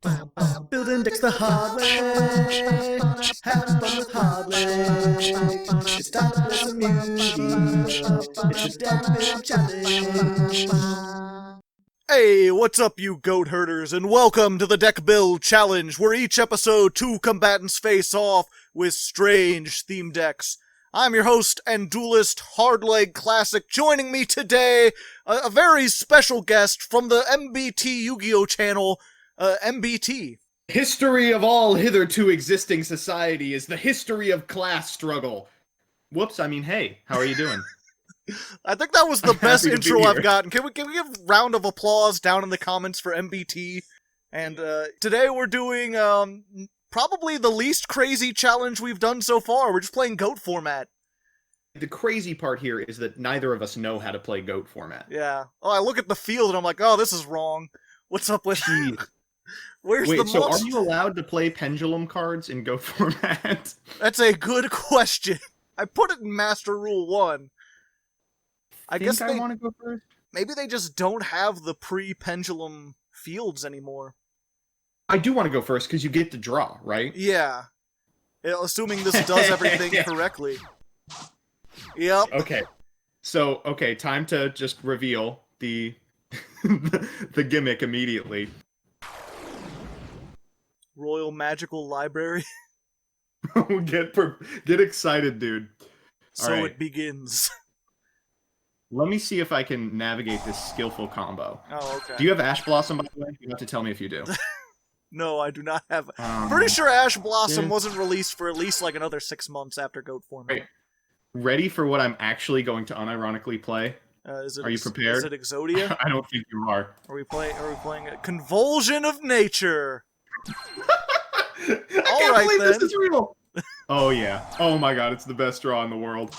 Building decks the hard way. Have fun with Hardleg. It's time to play some Yu-Gi-Oh! It's the Deck Build Challenge. Hey, what's up, you goat herders, and welcome to the Deck Build Challenge, where each episode two combatants face off with strange theme decks. I'm your host and duelist, Hardleg Classic. Joining me today, a very special guest from the MBTYugioh channel, MBT. History of all hitherto existing society is the history of class struggle. Whoops, I mean, hey, how are you doing? I think that was the best Happy to intro be I've here. gotten. Can we give a round of applause down in the comments for MBT? And today we're doing probably the least crazy challenge we've done so far. We're just playing GOAT format. The crazy part here is that neither of us know how to play GOAT format. Yeah. Oh, I look at the field and I'm like, oh, this is wrong. What's up with... Where's the Wait, so most? are you allowed to play pendulum cards in GOAT format? That's a good question. I put it in Master Rule 1. I guess I want to go first. maybe they just don't have the pre-pendulum fields anymore. I do want to go first because you get to draw, right? Yeah. Assuming this does everything correctly. Yep. Okay. So, time to just reveal the the gimmick immediately. Royal Magical Library. Get excited, dude. So All right. it begins. Let me see if I can navigate this skillful combo. Oh, okay. Do you have Ash Blossom, by the way? You have to tell me if you do. No, I do not have... Pretty sure Ash Blossom wasn't released for at least like another 6 months after GOAT format. Right. Ready for what I'm actually going to unironically play? Are you prepared? Is it Exodia? I don't think you are. Are we playing a Convulsion of Nature? I can't right, believe then. this is real. Oh yeah. Oh my god, it's the best draw in the world.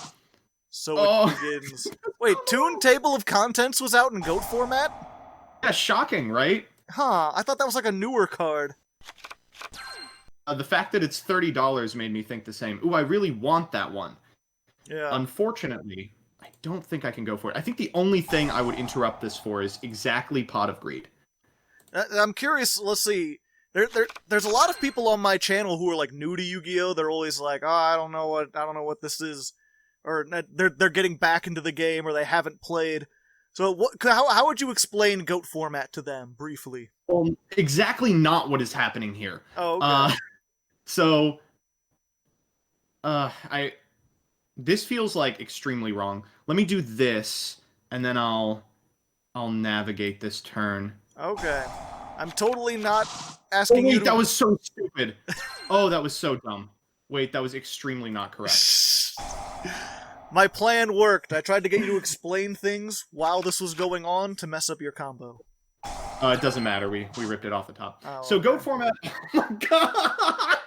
So Oh. it begins. Wait, Toon Table of Contents was out in GOAT format? Yeah, shocking, right? Huh, I thought that was like a newer card. The fact that it's $30 made me think the same. Ooh, I really want that one. Yeah. Unfortunately, I don't think I can go for it. I think the only thing I would interrupt this for is exactly Pot of Greed. I'm curious, let's see. There's a lot of people on my channel who are like new to Yu-Gi-Oh! They're always like, oh, I don't know what this is. Or they're getting back into the game, or they haven't played. So how would you explain GOAT format to them, briefly? Well, exactly not what is happening here. Oh, okay. This feels like extremely wrong. Let me do this, and then I'll navigate this turn. Okay. I'm totally not asking you to... that was so stupid. Oh, that was so dumb. Wait, that was extremely not correct. My plan worked. I tried to get you to explain things while this was going on to mess up your combo. It doesn't matter. We ripped it off the top. Oh, so okay. GOAT format. Oh my god.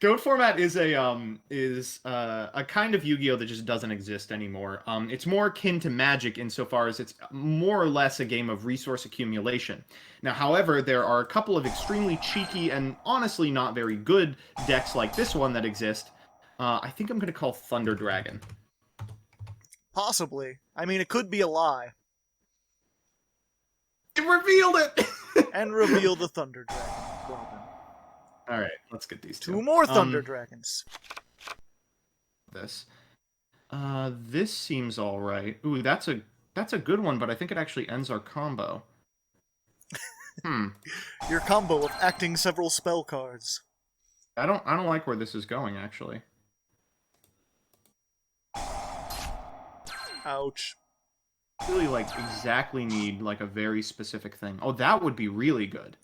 GOAT format is a kind of Yu-Gi-Oh that just doesn't exist anymore. It's more akin to Magic insofar as it's more or less a game of resource accumulation. Now, however, there are a couple of extremely cheeky and honestly not very good decks like this one that exist. I think I'm going to call Thunder Dragon. Possibly. I mean, it could be a lie. It revealed it! And reveal the Thunder Dragon. Well then. Alright, let's get these two. Two more Thunder Dragons. This seems alright. Ooh, that's a good one, but I think it actually ends our combo. Your combo of acting several spell cards. I don't like where this is going, actually. Ouch. Really, exactly need, a very specific thing. Oh, that would be really good.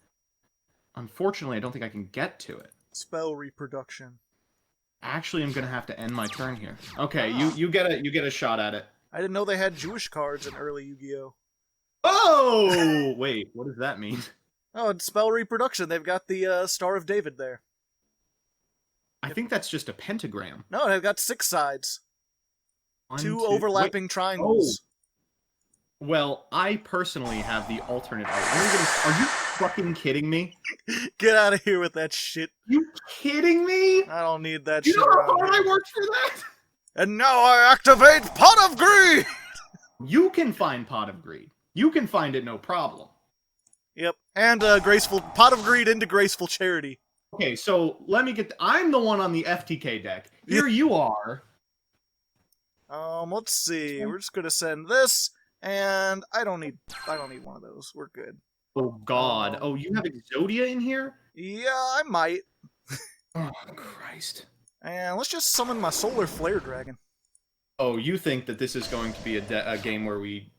Unfortunately, I don't think I can get to it. Spell reproduction. Actually, I'm gonna have to end my turn here. Okay, you get a shot at it. I didn't know they had Jewish cards in early Yu-Gi-Oh! Oh! Wait, what does that mean? Oh, it's spell reproduction. They've got the Star of David there. I think that's just a pentagram. No, they've got 6 sides. One, Two two- overlapping wait. triangles. Well, I personally have the alternate art. Are you fucking kidding me? Get out of here with that shit. You kidding me? I don't need that You shit know how around hard here. I worked for that? And now I activate Pot of Greed! You can find Pot of Greed. You can find it no problem. Yep, And graceful pot of greed into graceful charity. Okay, so let me get. I'm the one on the FTK deck. Here you are. Let's see. We're just gonna send this, and I don't need one of those. We're good. Oh God! Oh, you have Exodia in here? Yeah, I might. Oh Christ! And let's just summon my Solar Flare Dragon. Oh, you think that this is going to be a game where we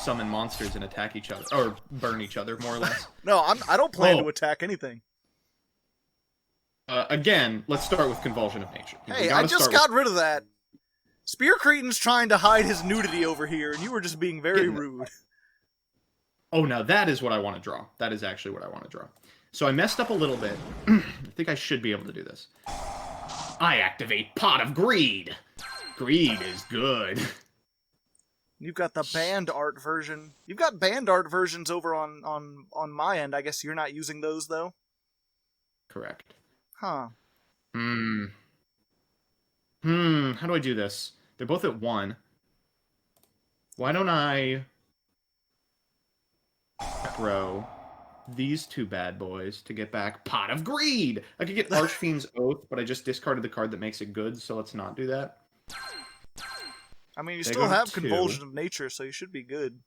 summon monsters and attack each other, or burn each other, more or less? No, I don't plan to attack anything. Again, let's start with Convulsion of Nature. Hey, I just got rid of that. Spear Cretin's trying to hide his nudity over here, and you were just being very rude. Oh, now that is what I want to draw. That is actually what I want to draw. So I messed up a little bit. I think I should be able to do this. I activate Pot of Greed. Greed is good. You've got the band art version. You've got band art versions over on my end. I guess you're not using those, though? Correct. Huh. How do I do this? They're both at 1. Why don't I throw these two bad boys to get back Pot of Greed? I could get Archfiend's Oath, but I just discarded the card that makes it good, so let's not do that. I mean, you still have Convulsion of Nature, so you should be good.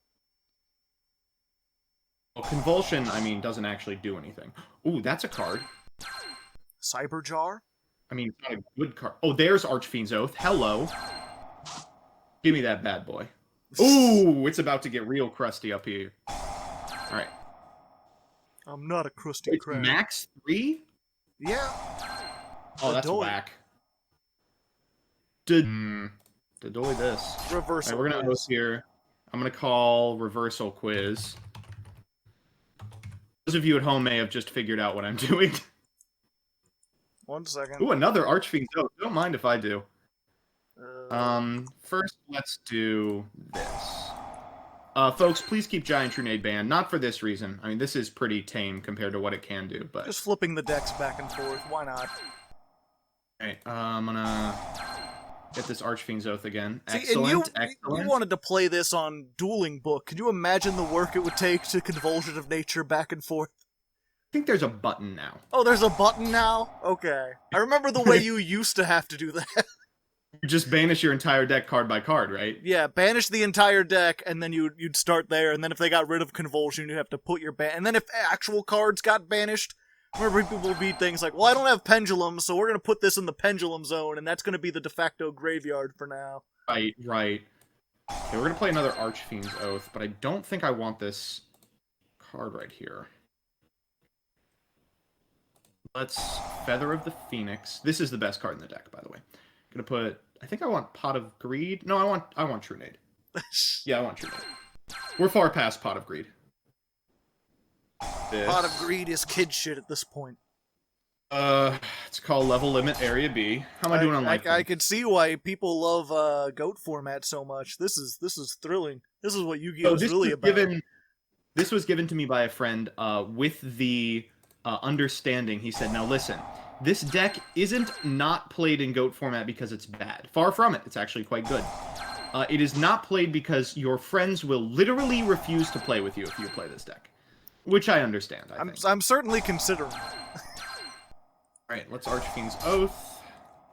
Well, Convulsion, I mean, doesn't actually do anything. Ooh, that's a card. Cyberjar? I mean, it's not a good card. Oh, there's Archfiend's Oath. Hello. Give me that bad boy. Ooh, it's about to get real crusty up here. Alright. I'm not a crusty crab. Max 3? Yeah. Oh, that's whack. Dedoy this. Reversal. Right, we're gonna host here. I'm gonna call Reversal Quiz. Those of you at home may have just figured out what I'm doing. 1 second. Ooh, another Archfiend's Oath. Don't mind if I do. First, let's do this. Folks, please keep Giant Trunade banned. Not for this reason. I mean, this is pretty tame compared to what it can do, but... Just flipping the decks back and forth. Why not? Alright, I'm gonna get this Archfiend's Oath again. See, excellent, and excellent. You wanted to play this on Dueling Book. Could you imagine the work it would take to Convulsion of Nature back and forth? I think there's a button now. Oh, there's a button now? Okay. I remember the way you used to have to do that. You just banish your entire deck card by card, right? Yeah, banish the entire deck, and then you'd start there, and then if they got rid of Convulsion, you'd have to put your and then if actual cards got banished, remember people would read things like, well, I don't have Pendulum, so we're gonna put this in the Pendulum Zone, and that's gonna be the de facto graveyard for now. Right, right. Okay, we're gonna play another Archfiend's Oath, but I don't think I want this card right here. Let's Feather of the Phoenix. This is the best card in the deck, by the way. Gonna put... I think I want Pot of Greed. No, I want Trunade. Yeah, I want Trunade. We're far past Pot of Greed. This. Pot of Greed is kid shit at this point. It's called Level Limit Area B. How am I doing on life? I can see why people love GOAT format so much. This is thrilling. This is what Yu-Gi-Oh! Is really about. This was given to me by a friend with the understanding. He said, now listen, this deck isn't not played in GOAT format because it's bad. Far from it. It's actually quite good. It is not played because your friends will literally refuse to play with you if you play this deck. Which I understand, I think. I'm certainly considering. Alright, let's Archfiend's Oath.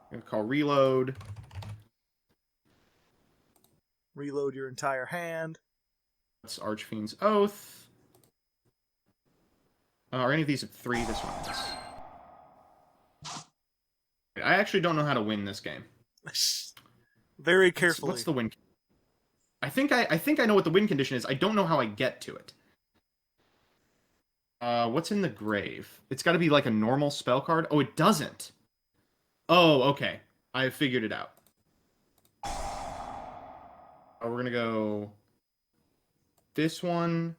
I'm gonna call Reload. Reload your entire hand. Let's Archfiend's Oath. Are any of these at 3? This one is. I actually don't know how to win this game. Very carefully. What's the win? I think I know what the win condition is. I don't know how I get to it. What's in the grave? It's got to be like a normal spell card. Oh, it doesn't. Oh, okay. I figured it out. We're gonna go this one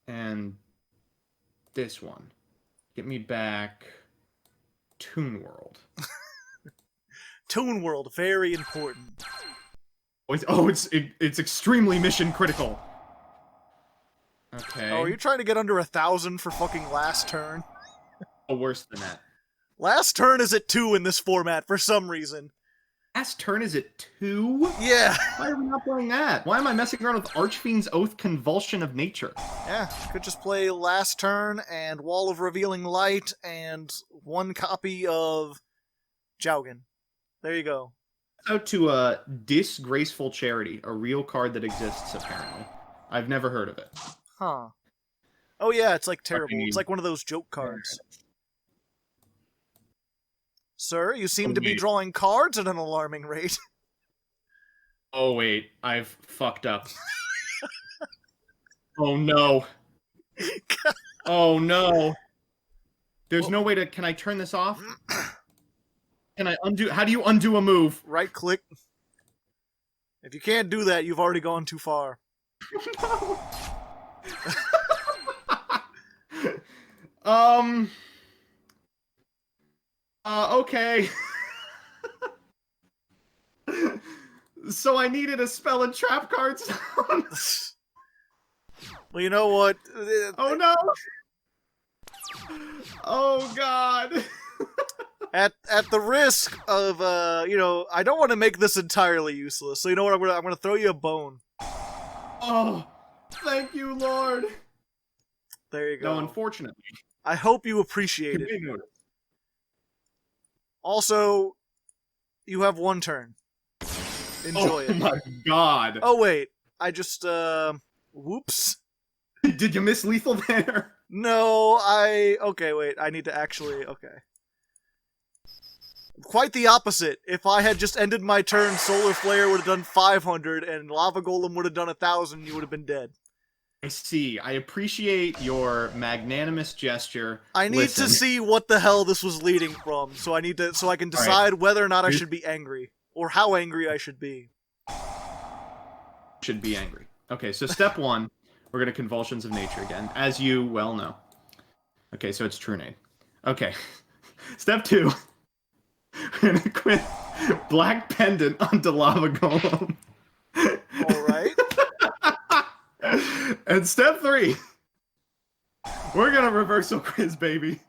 and this one. Get me back Toon World. Toon World, very important. It's extremely mission critical. Okay. Oh, are you trying to get under 1,000 for fucking last turn? Oh, worse than that. Last turn is at 2 in this format for some reason. Last turn is at 2? Yeah. Why are we not playing that? Why am I messing around with Archfiend's Oath Convulsion of Nature? Yeah, could just play last turn and Wall of Revealing Light and 1 copy of Jowgen. There you go. Out to a Disgraceful Charity, a real card that exists, apparently. I've never heard of it. Huh. Oh yeah, it's like terrible. It's like one of those joke cards. Sir, you seem to be drawing cards at an alarming rate. Oh wait, I've fucked up. Oh no. Oh no. There's no way to... Can I turn this off? Can I undo... How do you undo a move? Right click. If you can't do that, you've already gone too far. Okay. So I needed a spell and trap cards. Well, you know what? Oh no! Oh god! At the risk of I don't want to make this entirely useless. So you know what? I'm gonna throw you a bone. Oh, thank you, Lord. There you go. No, unfortunately. I hope you appreciate it. Also, you have 1 turn. Enjoy it. Oh my god. Oh wait, I just whoops. Did you miss lethal there? No, okay, wait, I need to actually, okay. Quite the opposite. If I had just ended my turn, Solar Flare would have done 500 and Lava Golem would have done 1,000, you would have been dead. I see. I appreciate your magnanimous gesture. I need to see what the hell this was leading from, so I can decide whether or not I should be angry. Or how angry I should be. Should be angry. Okay, so step 1, we're going to Convulsions of Nature again, as you well know. Okay, so it's True Name. Okay. Step 2, we're going to quit Black Pendant onto Lava Golem. Alright. And step 3, we're going to Reversal Quiz, baby.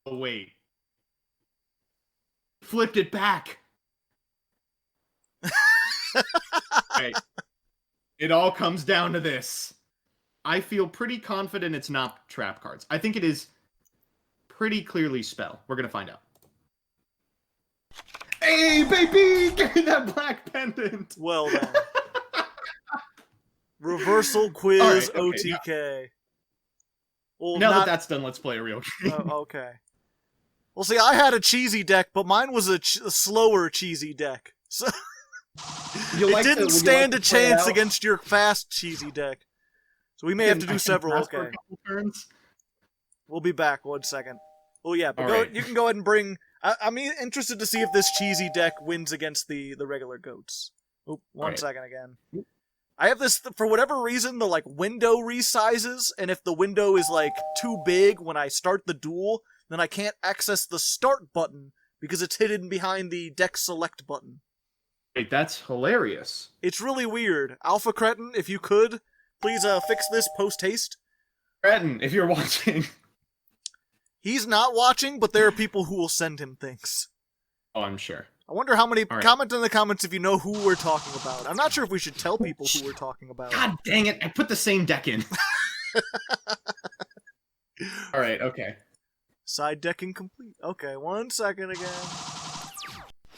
Oh, wait. Flipped it back. Right. It all comes down to this. I feel pretty confident it's not trap cards. I think it is pretty clearly spell. We're going to find out. Hey, baby! Give me that Black Pendant! Well then. Reversal Quiz right, okay, OTK. Well, now that that's done, let's play a real game. Okay. Well, see, I had a cheesy deck, but mine was a slower cheesy deck. So it didn't stand a chance against your fast cheesy deck. So we may have to do several. Okay. We'll be back 1 second. Well, yeah, but you can go ahead and bring... I'm interested to see if this cheesy deck wins against the regular goats. Oop, one second again. I have this, for whatever reason, the window resizes, and if the window is too big when I start the duel, then I can't access the start button because it's hidden behind the deck select button. Wait, that's hilarious. It's really weird. Alpha Cretin, if you could, please fix this post-haste. Cretin, if you're watching. He's not watching, but there are people who will send him things. Oh, I'm sure. I wonder how many... Comment in the comments if you know who we're talking about. I'm not sure if we should tell people who we're talking about. God dang it, I put the same deck in. Alright, okay. Side decking complete. Okay, 1 second again.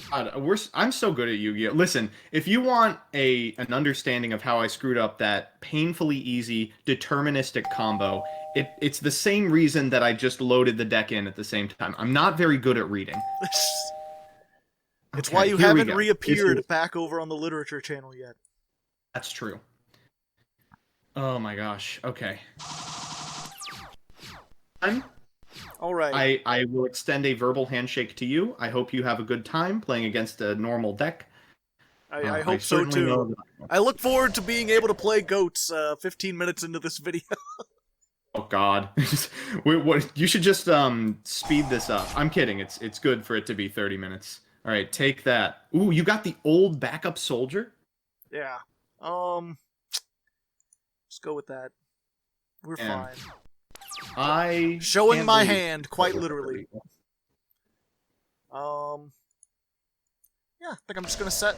God, I'm so good at Yu-Gi-Oh! Listen, if you want an understanding of how I screwed up that painfully easy, deterministic combo, it's the same reason that I just loaded the deck in at the same time. I'm not very good at reading. It's why you haven't reappeared back over on the Literature channel yet. That's true. Oh my gosh, okay. Alright. I will extend a verbal handshake to you. I hope you have a good time playing against a normal deck. I hope so too. I look forward to being able to play goats 15 minutes into this video. Oh god. You should just speed this up. I'm kidding. It's good for it to be 30 minutes. Alright, take that. Ooh, you got the old backup soldier? Yeah. Let's go with that. We're fine. Showing my hand, quite literally. Yeah, I think I'm just gonna set.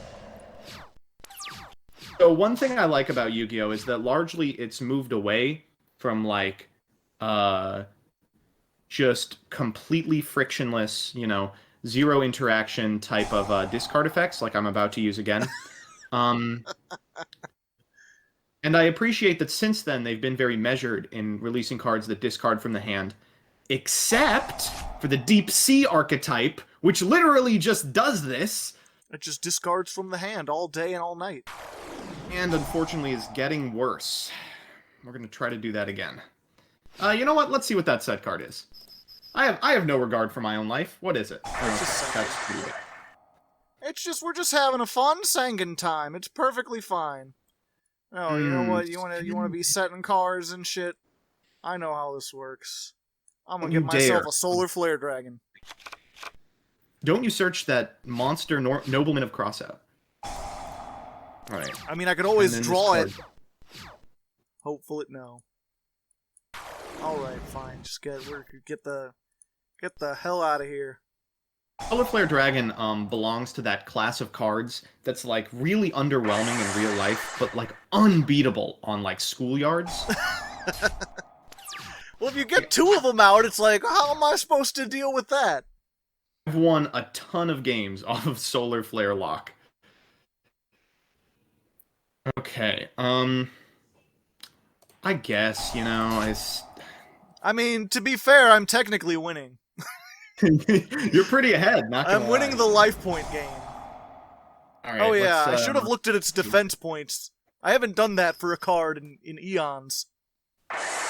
So one thing I like about Yu-Gi-Oh is that largely it's moved away from like just completely frictionless, zero interaction type of discard effects like I'm about to use again. Um, and I appreciate that since then they've been very measured in releasing cards that discard from the hand, except for the Deep Sea archetype, which literally just does this. It just discards from the hand all day and all night. And unfortunately is getting worse. We're going to try to do that again. You know what? Let's see what that set card is. I have no regard for my own life. What is it? That's pretty good. It's just, we're just having a fun Sangan time. It's perfectly fine. Oh, you know what? You wanna be setting cards and shit? I know how this works. I'm gonna get myself a Solar Flare Dragon. Don't you search that monster Nobleman of Crossout. Alright. I mean, I could always draw it. Hopefully, no. Alright, fine. Just get the hell out of here. Solar Flare Dragon belongs to that class of cards that's like really underwhelming in real life, but like unbeatable on like schoolyards. Well, if you get two of them out, it's like, how am I supposed to deal with that? I've won a ton of games off of Solar Flare Lock. Okay, I guess, I mean, to be fair, I'm technically winning. You're pretty ahead, not gonna I'm winning the life point game. All right, oh yeah, I should have looked at its defense points. I haven't done that for a card in eons.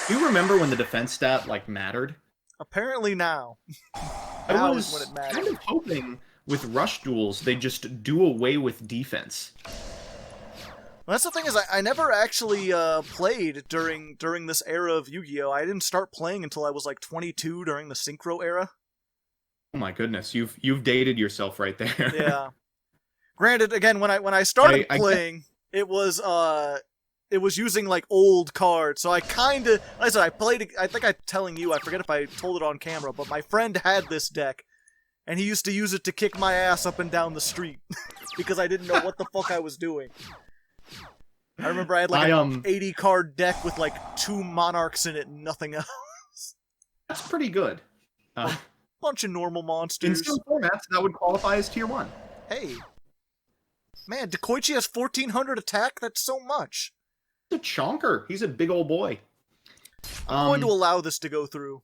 Do you remember when the defense stat, like, mattered? Apparently now. I was when it mattered. Kind of hoping with rush duels they just do away with defense. Well, that's the thing is, I never actually played during this era of Yu-Gi-Oh! I didn't start playing until I was like 22 during the Synchro era. Oh my goodness, you've dated yourself right there. Yeah. Granted, again, when I started playing, it was using like old cards, so I kinda, like I said, I played. I think I'm telling you, I forget if I told it on camera, but my friend had this deck, and he used to use it to kick my ass up and down the street because I didn't know what the fuck I was doing. I remember I had like an 80 card deck with like 2 monarchs in it and nothing else. That's pretty good. Bunch of normal monsters. In some formats, that would qualify as tier 1. Hey. Man, Dekoichi has 1400 attack? That's so much. He's a chonker. He's a big old boy. I'm going to allow this to go through.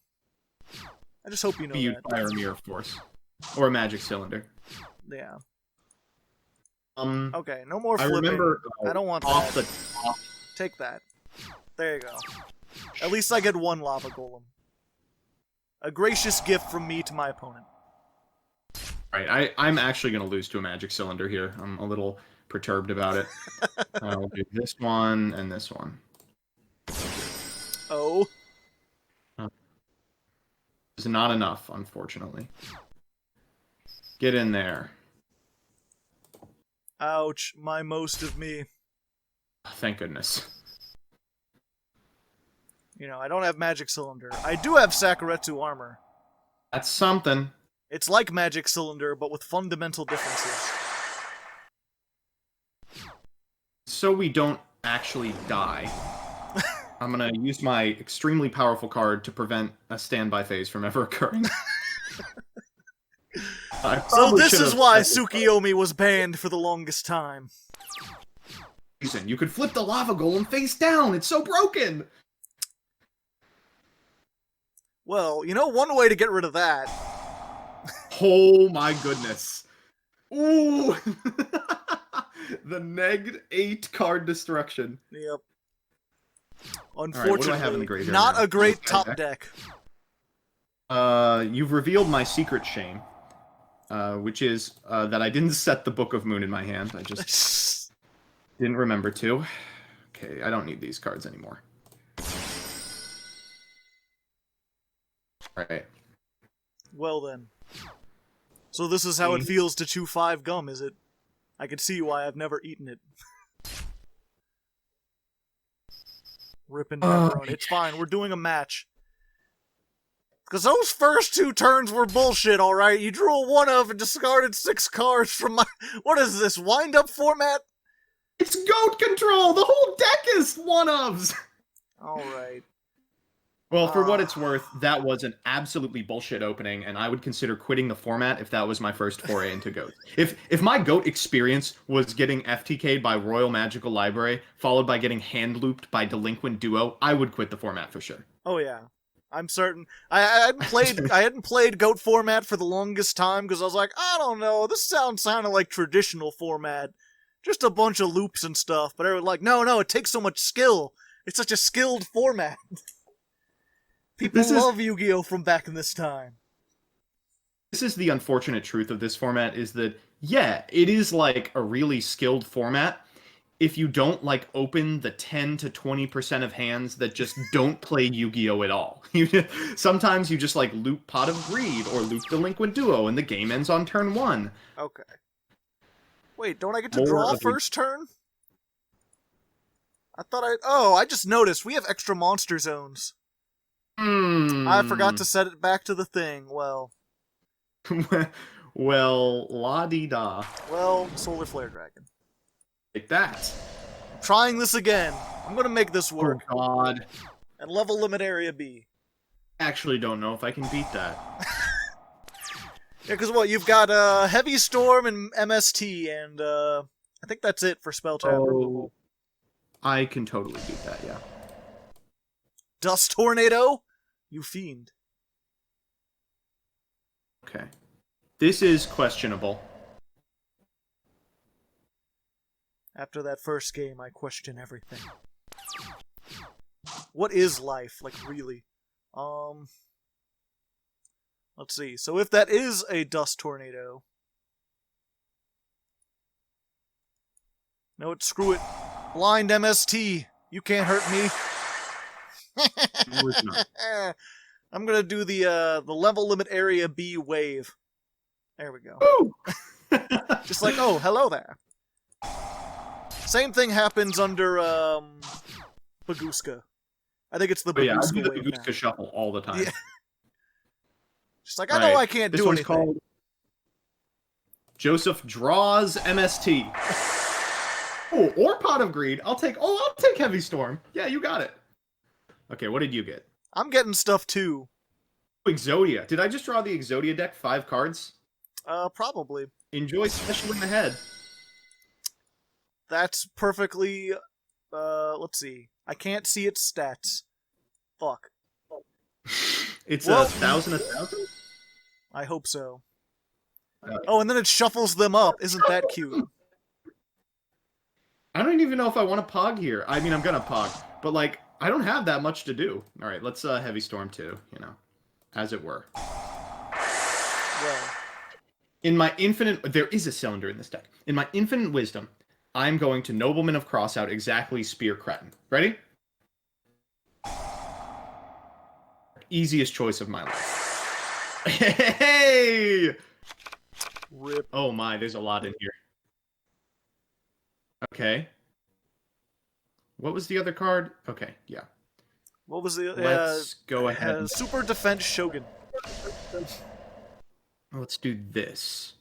I just hope you know that. Fire a Mirror Force. Or a Magic Cylinder. Yeah. Okay, no more flipping. I remember, I don't want that. Take that. There you go. At least I get 1 Lava Golem. A gracious gift from me to my opponent. Alright, I'm actually going to lose to a Magic Cylinder here. I'm a little perturbed about it. I'll do this one and this one. Oh. It's not enough, unfortunately. Get in there. Ouch, my most of me. Thank goodness. I don't have Magic Cylinder. I do have Sakuretsu Armor. That's something. It's like Magic Cylinder, but with fundamental differences. So we don't actually die, I'm gonna use my extremely powerful card to prevent a standby phase from ever occurring. So this is why Tsukiyomi was banned for the longest time. You could flip the lava golem face down. It's so broken. Well, one way to get rid of that. Oh my goodness. Ooh. The -8 card destruction. Yep. Unfortunately, right, what do I have in the graveyard not now? a great top deck. You've revealed my secret shame. Which is that I didn't set the Book of Moon in my hand. I just didn't remember to. Okay, I don't need these cards anymore. Alright. Well then. So this is how it feels to chew 5 gum, is it? I can see why I've never eaten it. Ripping pepperoni. It's fine, we're doing a match. Because those first 2 turns were bullshit, alright? You drew a 1-of and discarded 6 cards from my... What is this, wind-up format? It's goat control! The whole deck is 1-ofs! Alright. Well, for what it's worth, that was an absolutely bullshit opening, and I would consider quitting the format if that was my first foray into GOAT. If my GOAT experience was getting FTK'd by Royal Magical Library, followed by getting hand-looped by Delinquent Duo, I would quit the format for sure. Oh yeah. I'm certain. I hadn't played GOAT format for the longest time, because I was like, I don't know, this sounds kind of like traditional format. Just a bunch of loops and stuff, but I was like, no, it takes so much skill. It's such a skilled format. People love Yu-Gi-Oh! From back in this time. This is the unfortunate truth of this format, is that, yeah, it is like a really skilled format if you don't like open the 10 to 20% of hands that just don't play Yu-Gi-Oh! At all. Sometimes you just like loop Pot of Greed or loop Delinquent Duo and the game ends on turn 1. Okay. Wait, don't I get to draw first turn? I just noticed we have extra monster zones. I forgot to set it back to the thing. Well, la-di-da. Well, Solar Flare Dragon. Like that. I'm trying this again. I'm gonna make this work. Oh god. And level limit area B. Actually don't know if I can beat that. Yeah, because what, you've got Heavy Storm and MST, and I think that's it for spell trap removal. I can totally beat that, yeah. Dust Tornado? You fiend. Okay. This is questionable. After that first game, I question everything. What is life? Like, really? Let's see. So if that is a Dust Tornado... No, screw it. Blind MST. You can't hurt me. I'm gonna do the level limit area B wave. There we go. Just like, oh, hello there. Same thing happens under Baguska. I think it's the Baguska I do the wave Baguska now. shuffle all the time. Yeah. Just like, I know I can't do anything. Called Joseph draws MST. Oh, or Pot of Greed. I'll take Heavy Storm. Yeah, you got it. Okay, what did you get? I'm getting stuff too. Exodia. Did I just draw the Exodia deck 5 cards? Probably. Enjoy specialing ahead. That's perfectly, let's see. I can't see its stats. Fuck. It's well, 1,000? I hope so. Oh, and then it shuffles them up. Isn't that cute? I don't even know if I want to Pog here. I mean, I'm gonna Pog. But, like, I don't have that much to do. Alright, let's Heavy Storm too, you know. As it were. Well. In my infinite... There is a cylinder in this deck. In my infinite wisdom, I'm going to Nobleman of Crossout exactly Spear Cretin. Ready? Easiest choice of my life. Hey! Rip. Oh my, there's a lot in here. Okay. What was the other card? Okay, yeah. What was the... Let's go ahead. Super Defense Shogun. Let's do this.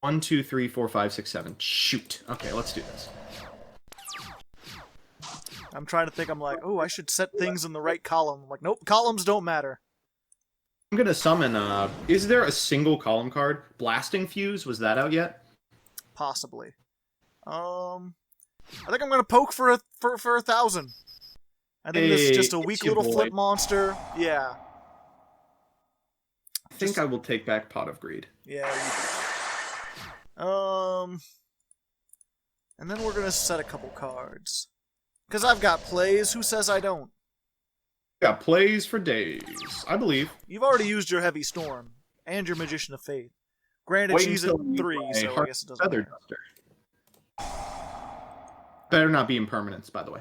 1, 2, 3, 4, 5, 6, 7. Shoot. Okay, let's do this. I'm trying to think. I'm like, oh, I should set things in the right column. I'm like, nope, columns don't matter. I'm gonna summon, is there a single column card? Blasting Fuse, was that out yet? Possibly. I think I'm gonna poke for 1,000. I think this is just a weak little flip monster. Yeah. I think I will take back Pot of Greed. Yeah, you do. And then we're gonna set a couple cards. Because I've got plays, who says I don't? Got plays for days, I believe. You've already used your Heavy Storm, and your Magician of Faith. Granted, she's at 3, so I guess it doesn't matter. Duster. Better not be impermanence, by the way.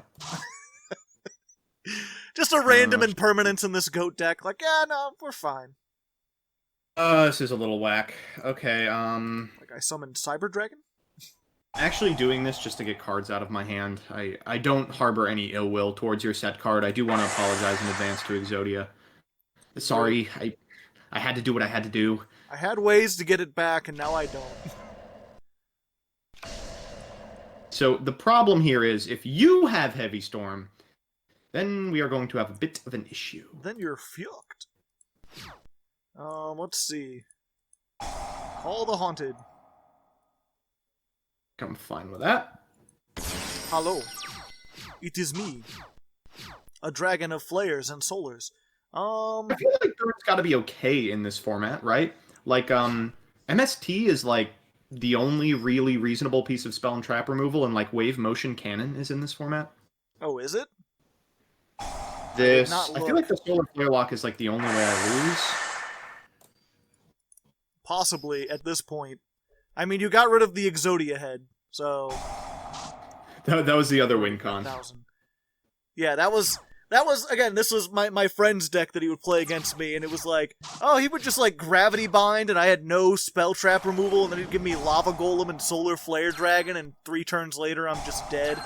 Just a random impermanence in this GOAT deck. Like, yeah, no, we're fine. This is a little whack. Okay, Like I summoned Cyber Dragon? Actually doing this just to get cards out of my hand. I don't harbor any ill will towards your set card. I do want to apologize in advance to Yugioh. Sorry, I had to do what I had to do. I had ways to get it back, and now I don't. So the problem here is, if you have Heavy Storm, then we are going to have a bit of an issue. Then you're fucked. Let's see. Call the Haunted. I'm fine with that. Hello. It is me. A dragon of flares and solars. I feel like Bird's got to be okay in this format, right? Like, MST is, like, the only really reasonable piece of spell and trap removal, and, like, Wave Motion Cannon is in this format. Oh, is it? I feel like the Solar Flare Lock is, like, the only way I lose. Possibly, at this point. I mean, you got rid of the Exodia head, so... That was the other win con. 1,000. Yeah, that was, again, this was my friend's deck that he would play against me, and it was like, oh, he would just, like, Gravity Bind, and I had no spell trap removal, and then he'd give me Lava Golem and Solar Flare Dragon, and 3 turns later, I'm just dead.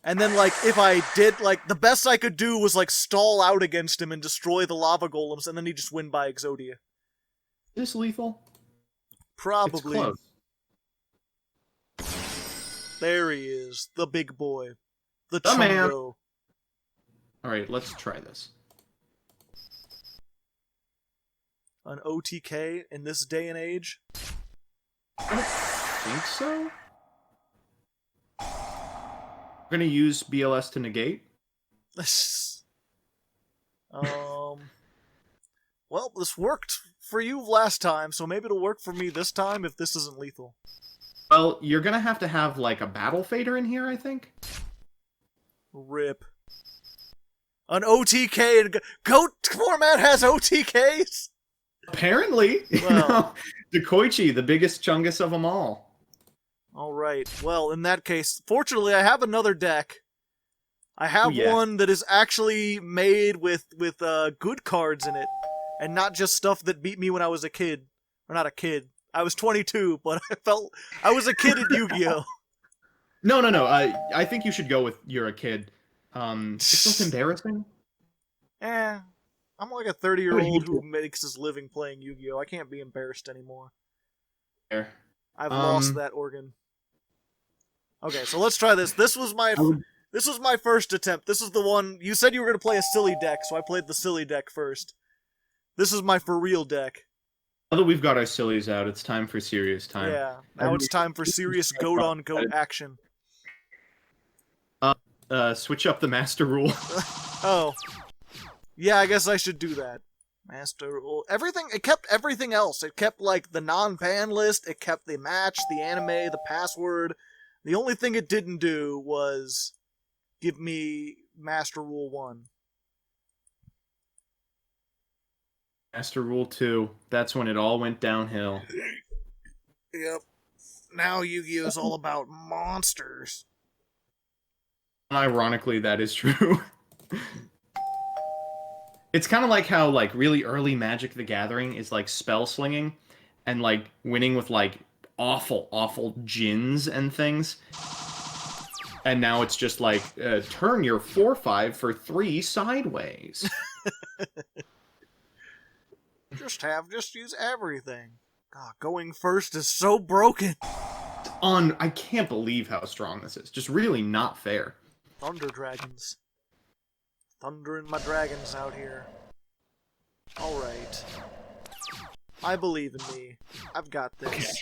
And then, like, if I did, like, the best I could do was, like, stall out against him and destroy the Lava Golems, and then he'd just win by Exodia. Is this lethal? Probably. It's close. There he is, the big boy. The man. Chungo. Alright, let's try this. An OTK in this day and age? I don't think so. We're gonna use BLS to negate. Well, this worked for you last time, so maybe it'll work for me this time if this isn't lethal. Well, you're gonna have to have, like, a Battle Fader in here, I think. Rip. An OTK and GOAT format has OTKs? Apparently. Well, Dekoichi, the biggest chungus of them all. Alright, well, in that case, fortunately I have another deck. I have one that is actually made with good cards in it, and not just stuff that beat me when I was a kid. Or not a kid. I was 22, but I felt I was a kid at Yu-Gi-Oh! No. I think you should go with you're a kid. It's not embarrassing. I'm like a 30-year-old who makes his living playing Yu-Gi-Oh! I can't be embarrassed anymore. Fair. I've lost that organ. Okay, so let's try this. This was my first attempt. This is the one you said you were gonna play a silly deck, so I played the silly deck first. This is my for real deck. Now that we've got our sillies out, it's time for serious time. Yeah, now it's time for serious goat-on-goat action. Switch up the master rule. Oh. Yeah, I guess I should do that. Master rule. Everything, it kept everything else. It kept, like, the non-ban list, it kept the match, the anime, the password. The only thing it didn't do was give me Master Rule 1. Master Rule 2. That's when it all went downhill. Yep. Now Yu-Gi-Oh! Is all about monsters. Ironically, that is true. It's kind of like how, like, really early Magic the Gathering is, like, spell slinging and, like, winning with, like, awful djinns and things. And now it's just like, turn your 4/5 for 3 sideways. Just use everything. God, going first is so broken. I can't believe how strong this is. Just really not fair. Thunder dragons. Thundering my dragons out here. Alright. I believe in me. I've got this.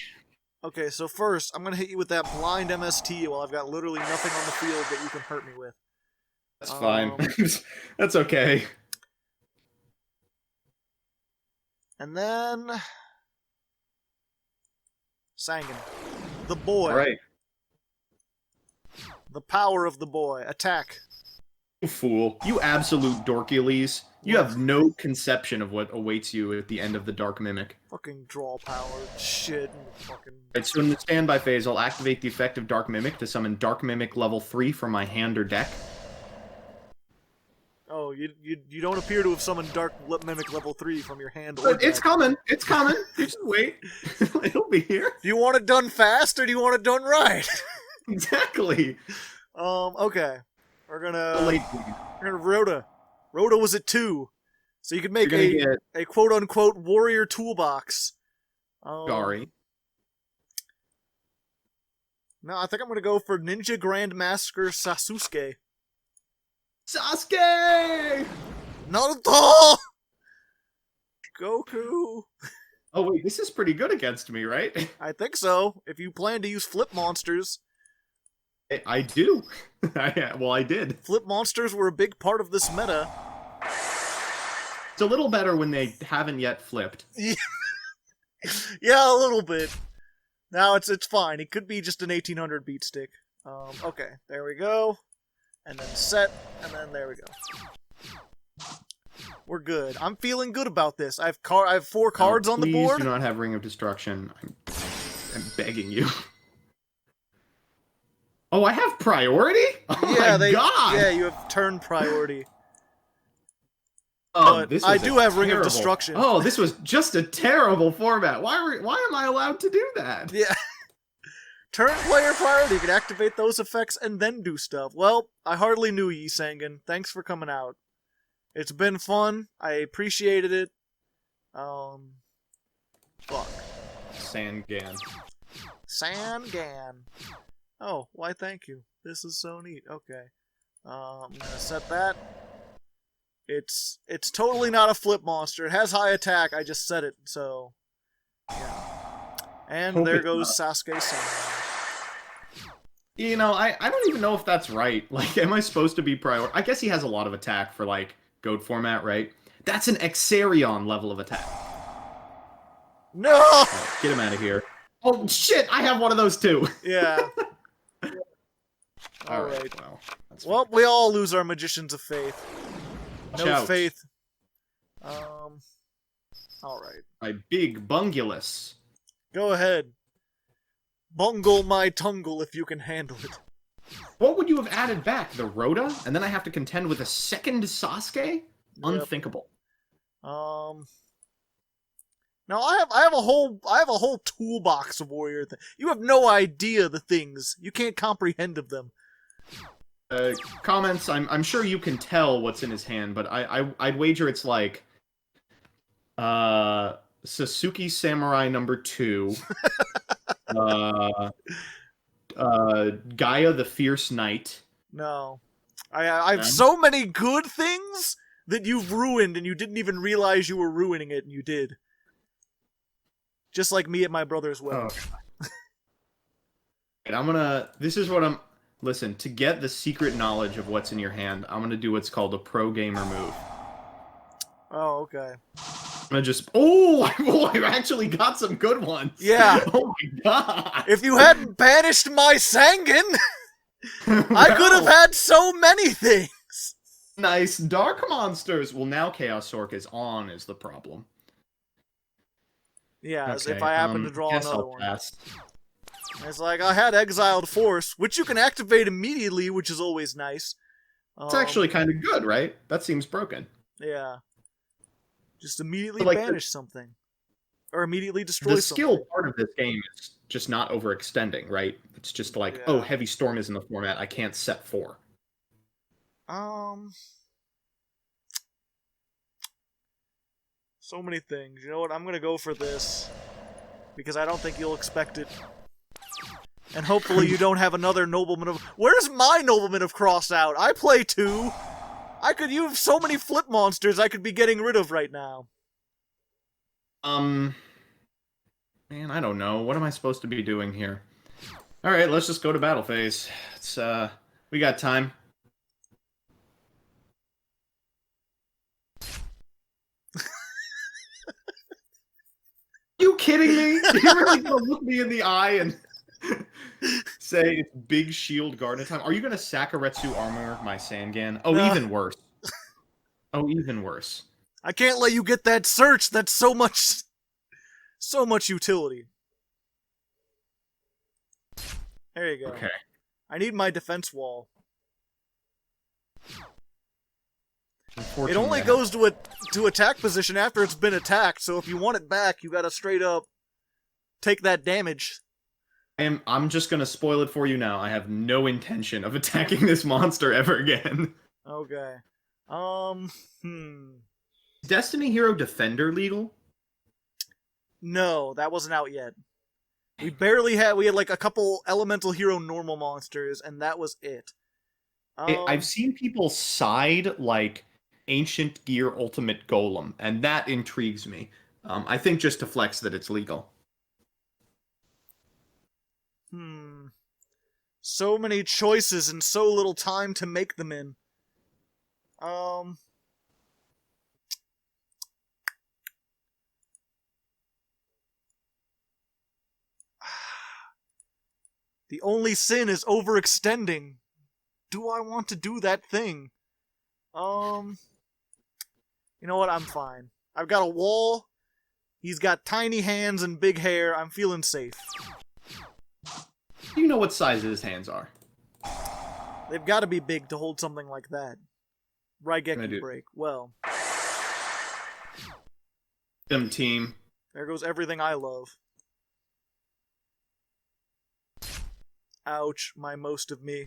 Okay, so first, I'm gonna hit you with that blind MST while I've got literally nothing on the field that you can hurt me with. That's fine. That's okay. And then... Sangan. The boy. Alright. The power of the boy. Attack. You fool. You absolute Dorkules. You have no conception of what awaits you at the end of the Dark Mimic. Fucking draw power. Shit. Fucking... Alright, so in the standby phase, I'll activate the effect of Dark Mimic to summon Dark Mimic level 3 from my hand or deck. Oh, No, you don't appear to have summoned Dark Mimic level 3 from your hand. But it's coming. It's coming. Just wait. It'll be here. Do you want it done fast or do you want it done right? Exactly. Okay. We're gonna Rhoda. Rhoda was at 2. So you could make a quote-unquote warrior toolbox. Sorry. No, I think I'm gonna go for Ninja Grandmaster Sasuke. Sasuke! Naruto! Goku! Oh wait, this is pretty good against me, right? I think so. If you plan to use flip monsters. I do. Well, I did. Flip monsters were a big part of this meta. It's a little better when they haven't yet flipped. Yeah, a little bit. Now it's fine. It could be just an 1800 beat stick. Okay, there we go. And then set, and then there we go. We're good. I'm feeling good about this. I have 4 cards on the board. Please do not have Ring of Destruction. I'm begging you. Oh, I have priority? Oh yeah, my god! Yeah, you have turn priority. Oh, but I do have Ring of Destruction. Oh, this was just a terrible format. Why am I allowed to do that? Yeah. Turn player priority. You can activate those effects and then do stuff. Well, I hardly knew ye, Sangan. Thanks for coming out. It's been fun. I appreciated it. Fuck. Sangan. Sangan. Oh, why thank you. This is so neat. Okay. I'm gonna set that. It's totally not a flip monster. It has high attack. I just said it, so yeah. And there goes Sasuke-san. You know, I don't even know if that's right. Like, am I supposed to be priority? I guess he has a lot of attack for, like, GOAT format, right? That's an Exarion level of attack. No! Right, get him out of here. Oh, shit! I have one of those, too! Yeah. Alright. Well, we all lose our Magicians of Faith. No faith. Alright. My big Bungulus. Go ahead. Bungle my tungle if you can handle it. What would you have added back? The Rhoda? And then I have to contend with a second Sasuke? Yep. Unthinkable. No, I have a whole toolbox of warrior things. You have no idea the things. You can't comprehend of them. Comments, I'm sure you can tell what's in his hand, but I'd wager it's like Sasuke Samurai number 2. Gaia the Fierce Knight. No. I have so many good things that you've ruined and you didn't even realize you were ruining it, and you did. Just like me at my brother's wedding. Oh. Listen, to get the secret knowledge of what's in your hand, I'm gonna do what's called a pro gamer move. Oh, okay. I'm gonna just... Oh, I actually got some good ones. Yeah. Oh my god. If you hadn't banished my Sangan, I could have had so many things. Nice. Dark monsters. Well, now Chaos Orc is on is the problem. Yeah, as if I happen to draw another one. Pass. It's like, I had Exiled Force, which you can activate immediately, which is always nice. It's actually kind of good, right? That seems broken. Yeah. Just immediately banish something. Or immediately destroy something. The skill part of this game is just not overextending, right? It's just like, oh, Heavy Storm is in the format, I can't set 4. So many things. You know what? I'm gonna go for this. Because I don't think you'll expect it. And hopefully you don't have another Nobleman of... Where's my Nobleman of Crossout? I play 2. You have so many flip monsters I could be getting rid of right now. Man, I don't know. What am I supposed to be doing here? Alright, let's just go to battle phase. It's, we got time. You kidding me? You're really gonna look me in the eye and say it's big shield garden time? Are you gonna Sakaretsu armor my Sangan? Oh, even worse. Oh, even worse. I can't let you get that search. That's so much utility. There you go. Okay. I need my defense wall. It only goes to attack position after it's been attacked, so if you want it back, you gotta straight up take that damage. I'm just gonna spoil it for you now. I have no intention of attacking this monster ever again. Okay. Destiny Hero Defender legal? No, that wasn't out yet. We had like a couple Elemental Hero normal monsters, and that was it. I've seen people side like Ancient Gear Ultimate Golem, and that intrigues me. I think just to flex that it's legal. So many choices and so little time to make them in. The only sin is overextending. Do I want to do that thing? You know what? I'm fine. I've got a wall. He's got tiny hands and big hair. I'm feeling safe. You know what size his hands are. They've got to be big to hold something like that. Raigeki break. Well. Them team. There goes everything I love. Ouch, my most of me.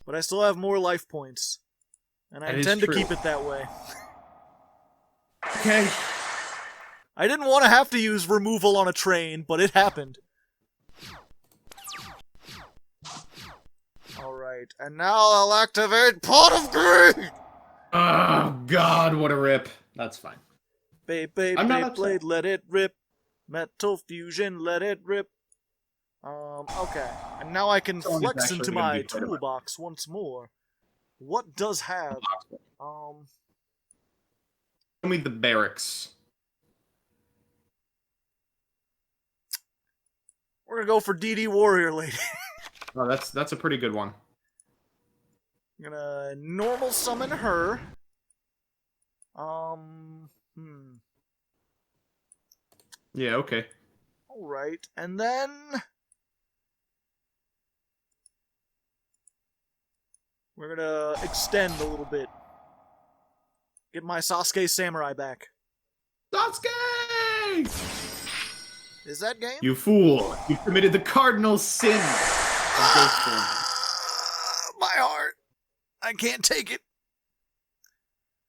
But I still have more life points. And I intend to keep it that way. Okay. I didn't want to have to use removal on a train, but it happened. Alright, and now I'll activate Pot of Greed! Oh, God, what a rip. That's fine. Blade, let it rip. Metal fusion, let it rip. Okay. And now I can flex into my toolbox once more. What does have? Show me the barracks. We're gonna go for DD Warrior Lady. Oh, that's a pretty good one. I'm gonna normal summon her. Yeah, okay. Alright, and then... we're gonna extend a little bit. Get my Sasuke Samurai back. Sasuke! Is that game? You fool! You committed the cardinal sin! My heart! I can't take it.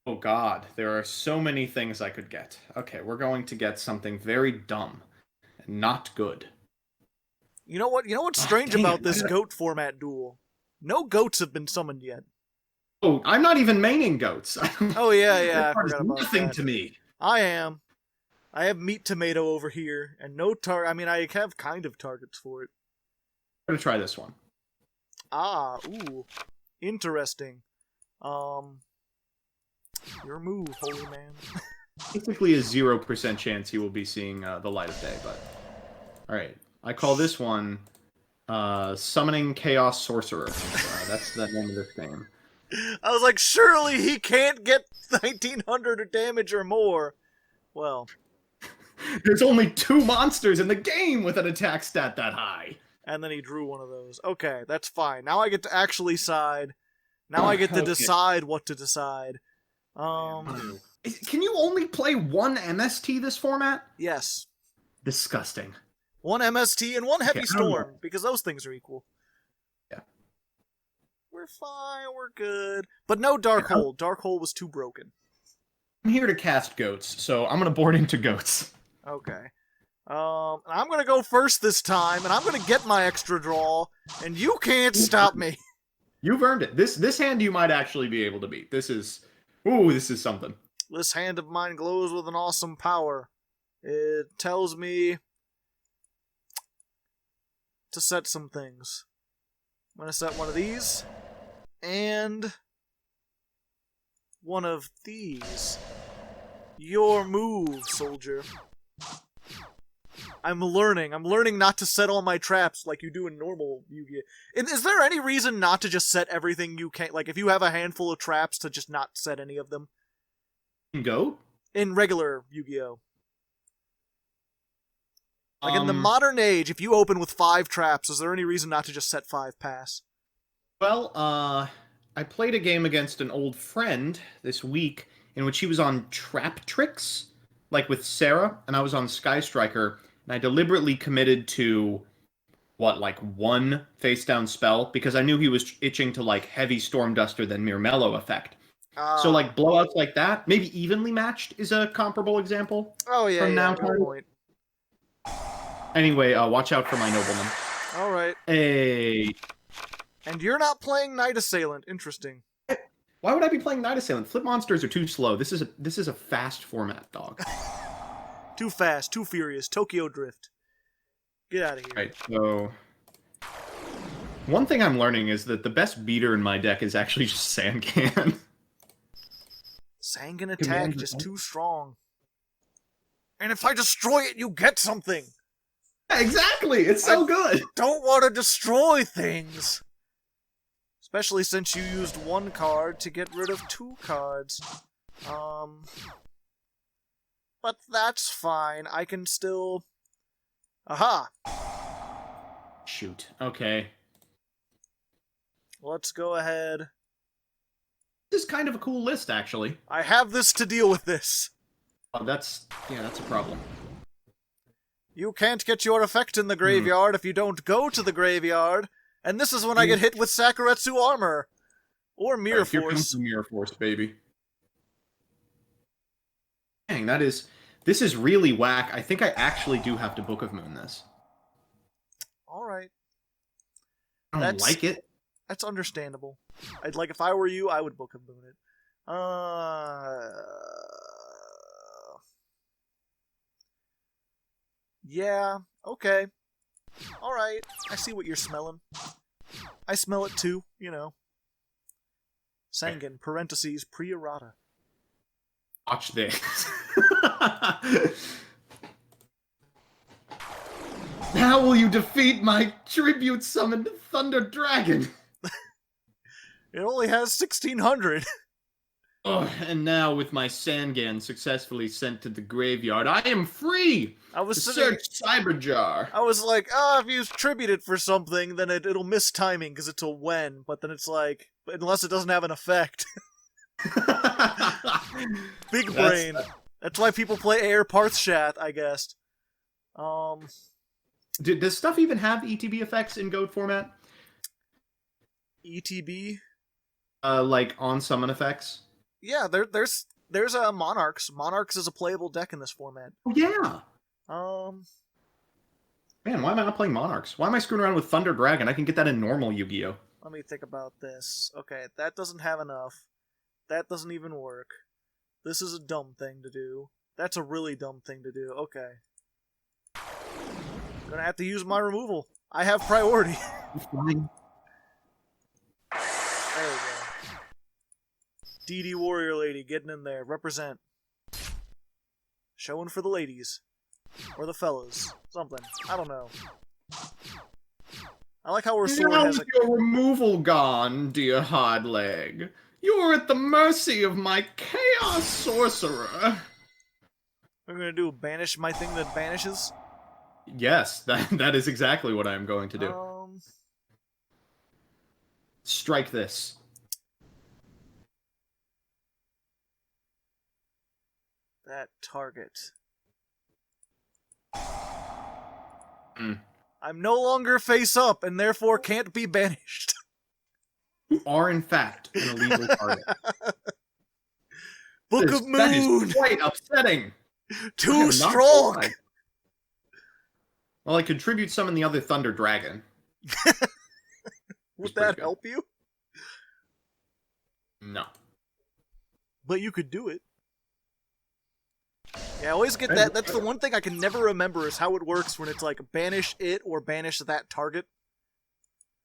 Oh God, there are so many things I could get. Okay, we're going to get something very dumb. And not good. You know what? You know what's strange about this goat format duel? No goats have been summoned yet. Oh, I'm not even maining goats. Oh yeah, I forgot about nothing that. to me. I am. I have Meat Tomato over here, and no I mean, I have kind of targets for it. I'm gonna try this one. Ah, ooh. Interesting. Your move, holy man. Basically a 0% chance he will be seeing the light of day, but... Alright, I call this one Summoning Chaos Sorcerer. That's the name of this game. I was like, surely he can't get 1900 damage or more. Well... There's only 2 monsters in the game with an attack stat that high. And then he drew one of those. Okay, that's fine. Now I get to actually side. Now I get to decide what to decide. Can you only play one MST this format? Yes. Disgusting. One MST and one Heavy Storm, because those things are equal. Yeah. We're fine, we're good. But no Dark Hole. Dark Hole was too broken. I'm here to cast goats, so I'm gonna board into goats. Okay. I'm gonna go first this time, and I'm gonna get my extra draw, and you can't stop me. You've earned it. This hand you might actually be able to beat. This is something. This hand of mine glows with an awesome power. It tells me to set some things. I'm gonna set one of these, and one of these. Your move, soldier. I'm learning not to set all my traps like you do in normal Yu-Gi-Oh! Is there any reason not to just set everything you can? Like, if you have a handful of traps, to just not set any of them? Go? In regular Yu-Gi-Oh! Like, in the modern age, if you open with 5 traps, is there any reason not to just set 5 pass? Well, I played a game against an old friend this week, in which he was on Trap Tricks, like with Sarah, and I was on Sky Striker, and I deliberately committed to like one face down spell because I knew he was itching to like heavy Storm Duster then Mirmello effect. So like blowouts like that, maybe evenly matched is a comparable example. Oh yeah, from now good point. Anyway, watch out for my nobleman. All right. Hey. And you're not playing Knight Assailant. Interesting. Why would I be playing Knight Assailant? Flip monsters are too slow. This is a fast format, dog. Too fast, too furious. Tokyo Drift. Get out of here. Right, so one thing I'm learning is that the best beater in my deck is actually just Sangan. Sangan attack just too strong. And if I destroy it, you get something. Yeah, exactly. It's so good. Don't want to destroy things. Especially since you used one card to get rid of 2 cards. But that's fine. I can still... Aha! Shoot. Okay. Let's go ahead. This is kind of a cool list, actually. I have this to deal with this. Oh, that's a problem. You can't get your effect in the graveyard if you don't go to the graveyard. And this is when I get hit with Sakuretsu Armor. Or Mirror Force. Here comes the Mirror Force, baby. Dang, this is really whack. I think I actually do have to Book of Moon this. Alright. I don't like it. That's understandable. If I were you, I would Book of Moon it. Yeah, okay. Alright, I see what you're smelling. I smell it too, you know. Sangan, parentheses, pre-errata. Watch this. How will you defeat my tribute summoned Thunder Dragon? It only has 1600. Oh, and now with my Sangan successfully sent to the graveyard, I am free to search Cyberjar. I was like, if you tribute it for something, then it'll miss timing because it's a when. But then it's like, unless it doesn't have an effect. Big brain. That's why people play Air Parthshath, I guess. Does stuff even have ETB effects in Goat format? ETB? Like on summon effects? Yeah, there's a Monarchs. Monarchs is a playable deck in this format. Oh, yeah. Man, why am I not playing Monarchs? Why am I screwing around with Thunder Dragon? I can get that in normal Yu-Gi-Oh. Let me think about this. Okay, that doesn't have enough. That doesn't even work. This is a dumb thing to do. That's a really dumb thing to do. Okay. Gonna have to use my removal. I have priority. Fine. There we go. DD Warrior Lady getting in there. Represent. Showing for the ladies. Or the fellas. Something. I don't know. I like how her sword has a... your removal gone, dear Hardleg. You're at the mercy of my Chaos Sorcerer. We're gonna do banish my thing that banishes? Yes, that is exactly what I'm going to do. Strike this. That target. Mm. I'm no longer face up and therefore can't be banished. You are, in fact, an illegal target. Book of Moon! That is quite upsetting. Too strong! Well, I contribute summon the other Thunder Dragon. Would that help you? No. But you could do it. Yeah, I always get that. That's the one thing I can never remember is how it works when it's like banish it or banish that target.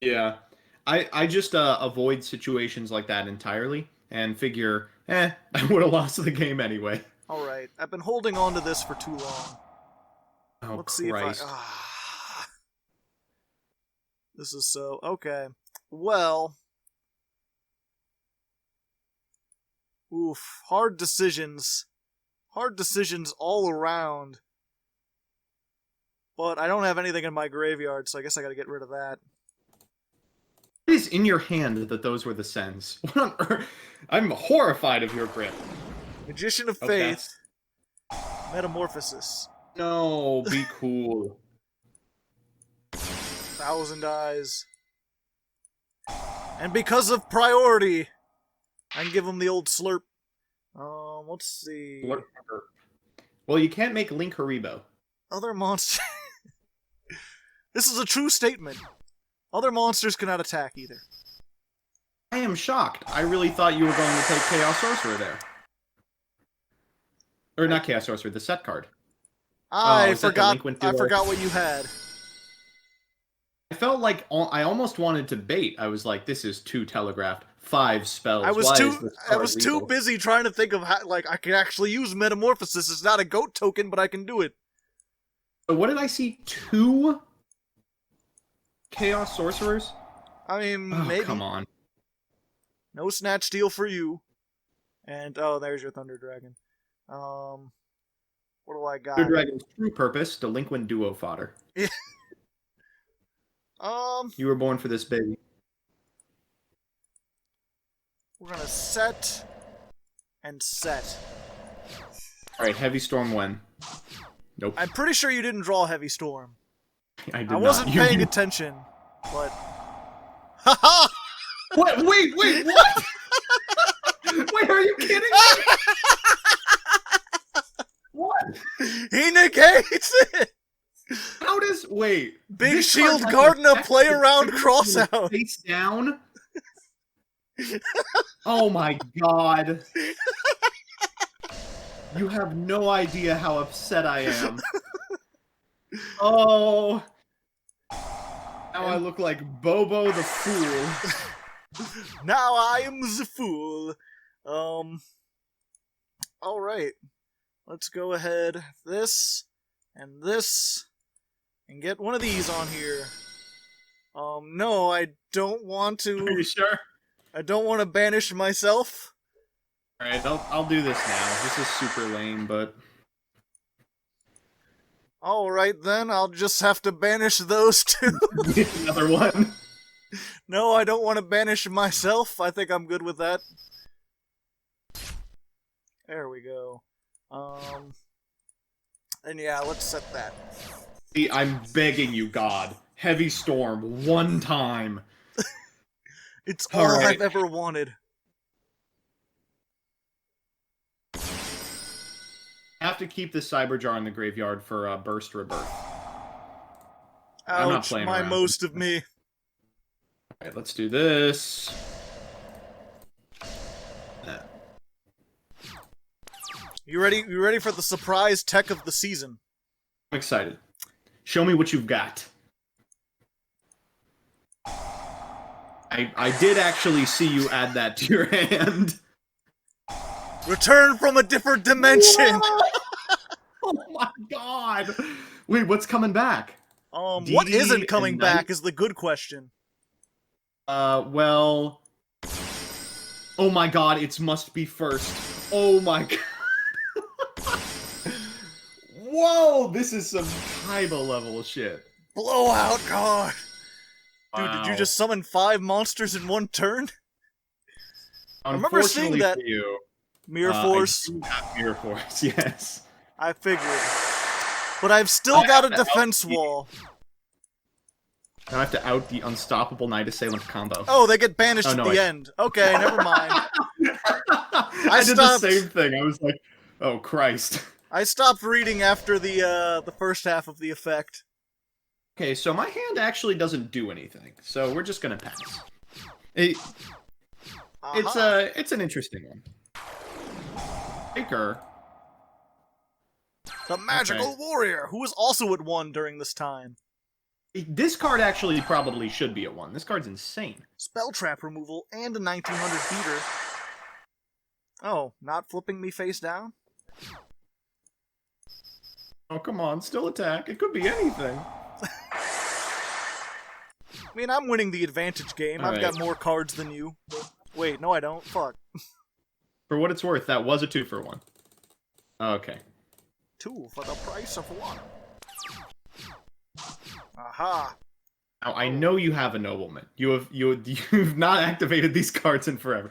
Yeah. I just avoid situations like that entirely and figure, I would have lost the game anyway. Alright, I've been holding on to this for too long. Oh, Let's see if I... This is so... Okay. Well... Oof. Hard decisions. Hard decisions all around. But I don't have anything in my graveyard, so I guess I gotta get rid of that. It is in your hand that those were the sends. What on earth? I'm horrified of your grip. Magician of Okay. Faith. Metamorphosis. No, be cool. 1,000 eyes. And because of priority, I can give him the old slurp. Let's see. Well, you can't make Link Haribo. Other monsters. This is a true statement. Other monsters cannot attack either. I am shocked. I really thought you were going to take Chaos Sorcerer there. Or not Chaos Sorcerer, the set card. I is that the Link went I duel? forgot what you had. I felt like I almost wanted to bait. I was like, this is too telegraphed. 5 spells. I was Why too is this card too legal? busy trying to think of how, like, I can actually use Metamorphosis. It's not a goat token, but I can do it. So what did I see? 2 Chaos Sorcerers? I mean, Oh, maybe. come on. No Snatch Steal for you. And, oh, there's your Thunder Dragon. What do I got? Thunder Dragon's true purpose, delinquent duo fodder. Yeah. You were born for this, baby. We're gonna set and set. Alright, Heavy Storm when? Nope. I'm pretty sure you didn't draw Heavy Storm. I did I wasn't not. paying attention, but... Haha! What? Wait, what? Wait, are you kidding me? What? He negates it! How does... Wait. Big this Shield card has Garden an a play effect around that cross goes out. Face down? Oh my god. You have no idea how upset I am. Oh. Now I look like Bobo the Fool. Now I am the fool. Alright. Let's go ahead. This, and get one of these on here. No, I don't want to. Are you sure? I don't want to banish myself. Alright, I'll do this now. This is super lame, but... Alright then, I'll just have to banish those two. Another one. No, I don't want to banish myself. I think I'm good with that. There we go. And yeah, let's set that. See, I'm begging you, God. Heavy Storm, one time. It's all Alright. I've ever wanted. I have to keep the Cyberjar in the graveyard for Burst Rebirth. I'm not Ouch, playing my around. most of me. Alright, let's do this. You ready? You ready for the surprise tech of the season? I'm excited. Show me what you've got. I did actually see you add that to your hand. Return from a different dimension! Oh my god! Wait, what's coming back? What DD isn't coming and back Knight? is the good question. Well... Oh my god, it must be first. Oh my god. Whoa, this is some Kaiba level shit. Blowout card! Dude, did you Wow. just summon 5 monsters in one turn? I remember seeing Unfortunately that. for you, Mirror Force, I do have Mirror Force, yes. I figured. But I've still I got a have to defense outbeat- wall. Now I have to out the Unstoppable Knight Assailant combo. Oh, they get banished Oh, at no, the I- end. Okay, never mind. I did stopped- the same thing. I was like, oh Christ. I stopped reading after the first half of the effect. Okay, so my hand actually doesn't do anything, so we're just gonna pass. It's an interesting one. Taker. The Magical Warrior, who was also at 1 during this time. This card actually probably should be a 1. This card's insane. Spell trap removal and a 1900 beater. Oh, not flipping me face down? Oh, come on, still attack. It could be anything. I mean, I'm winning the advantage game. I've got more cards than you. Wait, no I don't. Fuck. For what it's worth, that was a 2-for-1. Okay. 2 for the price of 1. Aha. Now, I know you have a nobleman. You've not activated these cards in forever.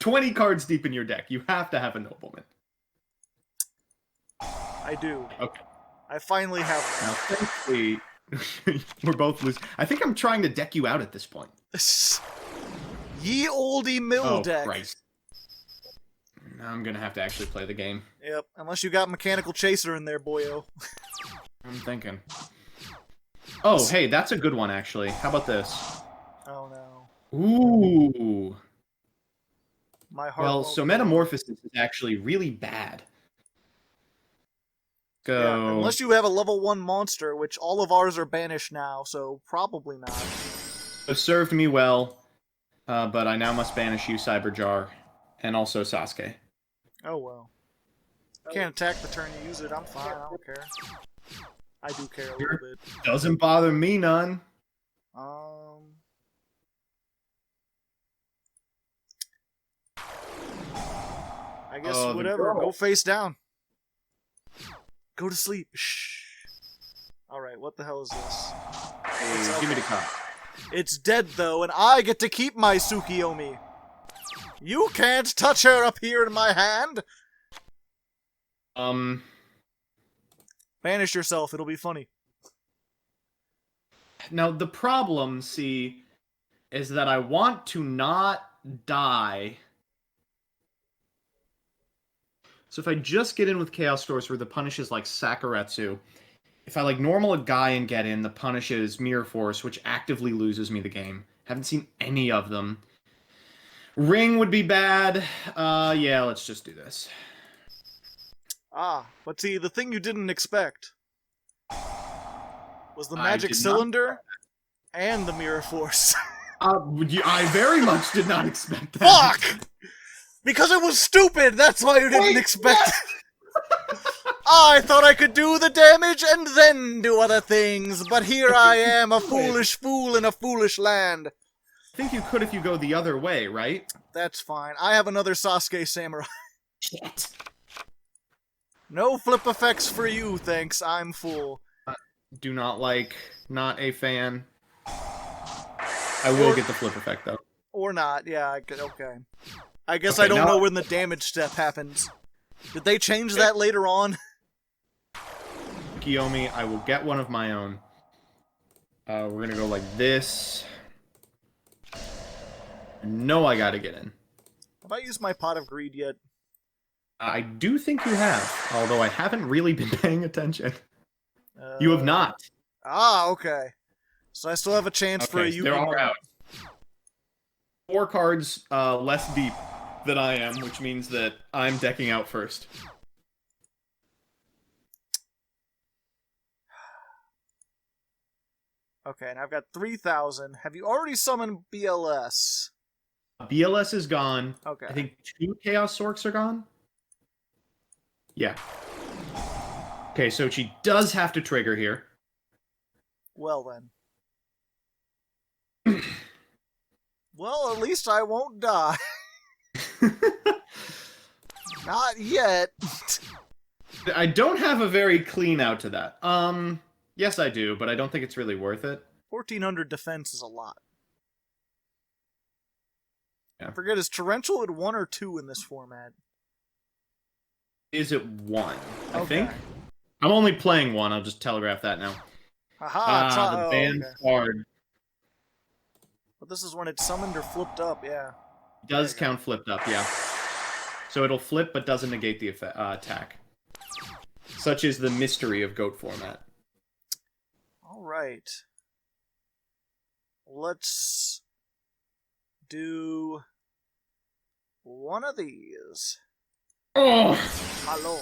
20 cards deep in your deck. You have to have a nobleman. I do. Okay. I finally have Now, thankfully, we're both losing. I think I'm trying to deck you out at this point. Ye olde mill deck. Christ. Now I'm gonna have to actually play the game. Yep, unless you got Mechanical Chaser in there, boyo. I'm thinking. Oh, hey, that's a good one, actually. How about this? Oh, no. Ooh. My heart Well, won't so go. Metamorphosis is actually really bad. Go. Yeah, unless you have a level 1 monster, which all of ours are banished now, so probably not. It served me well, but I now must banish you, Cyberjar, and also Sasuke. Oh, well. Can't attack the turn you use it, I'm fine, I don't care. I do care a little bit. Doesn't bother me none. I guess whatever, go face down. Go to sleep. Shh. Alright, what the hell is this? Hey, give me the card. It's dead, though, and I get to keep my Tsukiyomi. You can't touch her up here in my hand! Banish yourself, it'll be funny. Now, the problem, see, is that I want to not die. So if I just get in with Chaos Sorcerer, the punish is like Sakuretsu. If I like normal a guy and get in, the punish is Mirror Force, which actively loses me the game. Haven't seen any of them. Ring would be bad. Yeah, let's just do this. Ah, but see, the thing you didn't expect was the magic cylinder and the Mirror Force. I very much did not expect that. Fuck! Because it was stupid, that's why you didn't expect it. I thought I could do the damage and then do other things, but here I am, a foolish fool in a foolish land. I think you could if you go the other way, right? That's fine. I have another Sasuke Samurai. Shit. No flip effects for you, thanks. I'm full. Do not like, not a fan. I will get the flip effect, though. Or not, yeah, okay. I guess Okay, I don't know when the damage step happens. Did they change that later on? Kiyomi, I will get one of my own. We're gonna go like this. No, I gotta get in. Have I used my Pot of Greed yet? I do think you have, although I haven't really been paying attention. You have not. Ah, okay. So I still have a chance for a Yugioh. They're all out. 4 cards less deep than I am, which means that I'm decking out first. Okay, and I've got 3,000. Have you already summoned BLS? BLS is gone. Okay. I think 2 Chaos Sorks are gone. Yeah. Okay, so she does have to trigger here. Well then. Well, at least I won't die. Not yet. I don't have a very clean out to that. Yes I do, but I don't think it's really worth it. 1,400 defense is a lot. Yeah. I forget, is Torrential at 1 or 2 in this format? Is it 1? I Okay. think. I'm only playing 1, I'll just telegraph that now. Haha, the banned card But this is when it's summoned or flipped up, yeah. does count flipped up, yeah. So it'll flip but doesn't negate the attack. Such is the mystery of GOAT format. Alright. Let's do one of these. Oh! Hello.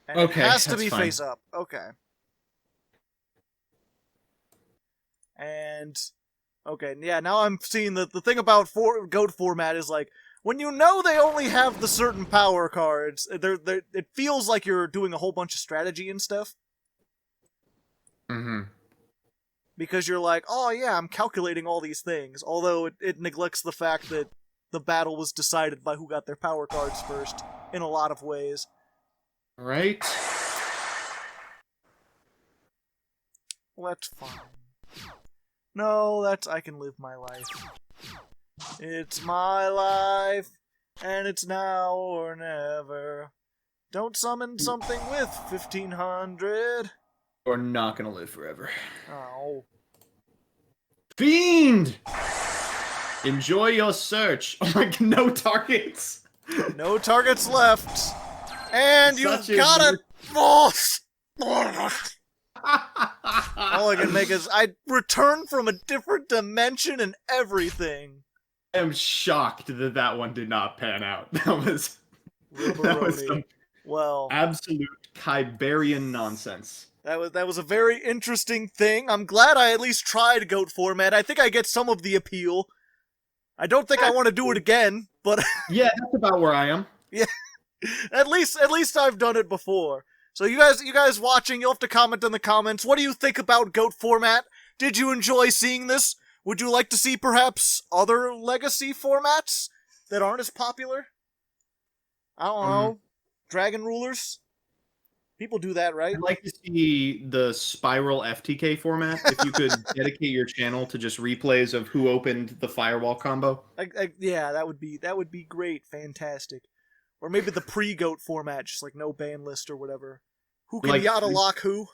And Okay, it has to that's be fine. face up. Okay. And okay, yeah, now I'm seeing that the thing about GOAT format is like when you know they only have the certain power cards, it feels like you're doing a whole bunch of strategy and stuff. Mm-hmm. Because you're like, oh yeah, I'm calculating all these things, although it neglects the fact that the battle was decided by who got their power cards first, in a lot of ways. Right? Well, that's fine. No, I can live my life. It's my life, and it's now or never. Don't summon something with 1500. We're not gonna live forever. Oh. Fiend! Enjoy your search. Oh my god, no targets. No targets left. And you've Such a got weird- it! Boss! All I can make is, I return from a different dimension and everything. I am shocked that that one did not pan out. That was some Well, absolute Kyberian nonsense. that was a very interesting thing. I'm glad I at least tried goat format. I think I get some of the appeal. I don't think I want to do it again, but Yeah, that's about where I am. yeah, at least I've done it before. So you guys watching, you'll have to comment in the comments. What do you think about goat format? Did you enjoy seeing this? Would you like to see perhaps other legacy formats that aren't as popular? I don't know. Dragon rulers? People do that, right? I'd like to see the Spiral FTK format. If you could dedicate your channel to just replays of who opened the firewall combo. Yeah, that would be great, fantastic. Or maybe the pre-goat format, just like no ban list or whatever. Who can yada lock who?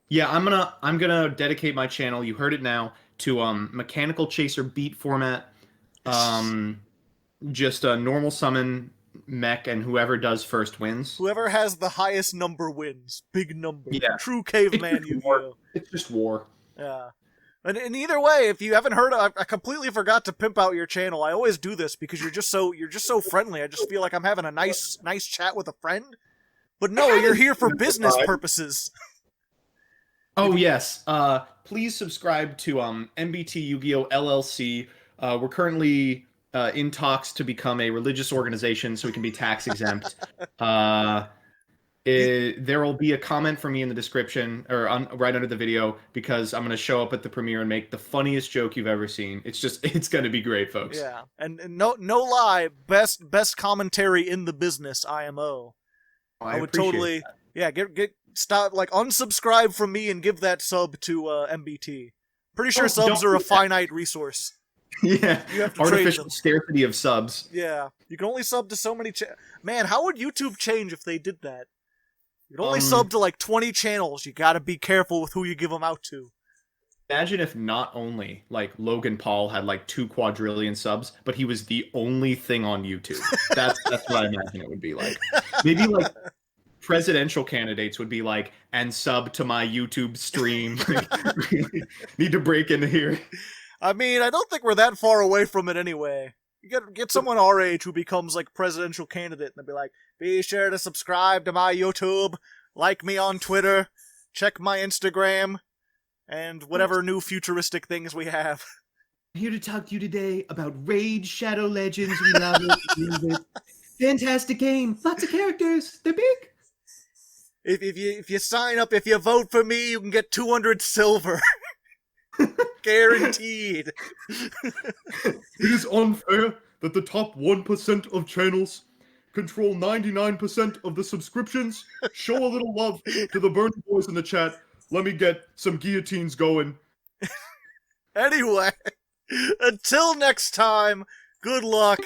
Yeah, I'm gonna dedicate my channel. You heard it now, to mechanical chaser beat format. Just a normal summon mech, and whoever does first wins. Whoever has the highest number wins. Big number. Yeah. True caveman Yu-Gi-Oh. It's just war. Yeah. And either way, if you haven't heard, I completely forgot to pimp out your channel. I always do this because you're just so friendly. I just feel like I'm having a nice chat with a friend. But no, you're here for business purposes. Oh yes. Please subscribe to MBTYugioh LLC. We're currently in talks to become a religious organization so we can be tax exempt. There will be a comment from me in the description or right under the video because I'm going to show up at the premiere and make the funniest joke you've ever seen. It's going to be great, folks. Yeah, and no lie, best commentary in the business, IMO. I would totally that. Yeah, stop, like, unsubscribe from me and give that sub to MBT. Pretty sure subs are a finite resource. Yeah, you have to artificial trade them. scarcity of subs. Yeah, you can only sub to so many Man, how would YouTube change if they did that? You can only sub to like 20 channels. You gotta be careful with who you give them out to. Imagine if not only, like, Logan Paul had like 2 quadrillion subs, but he was the only thing on YouTube. That's what I imagine it would be like. Maybe like presidential candidates would be like, and sub to my YouTube stream. Really need to break into here. I mean, I don't think we're that far away from it anyway. You get someone our age who becomes like presidential candidate and they'll be like, be sure to subscribe to my YouTube, like me on Twitter, check my Instagram, and whatever new futuristic things we have. I'm here to talk to you today about Raid Shadow Legends. We love it. Fantastic game. Lots of characters. They're big. If you sign up, if you vote for me, you can get 200 silver. Guaranteed. It is unfair that the top 1% of channels control 99% of the subscriptions. Show a little love to the Burning Boys in the chat. Let me get some guillotines going. Anyway, until next time, good luck.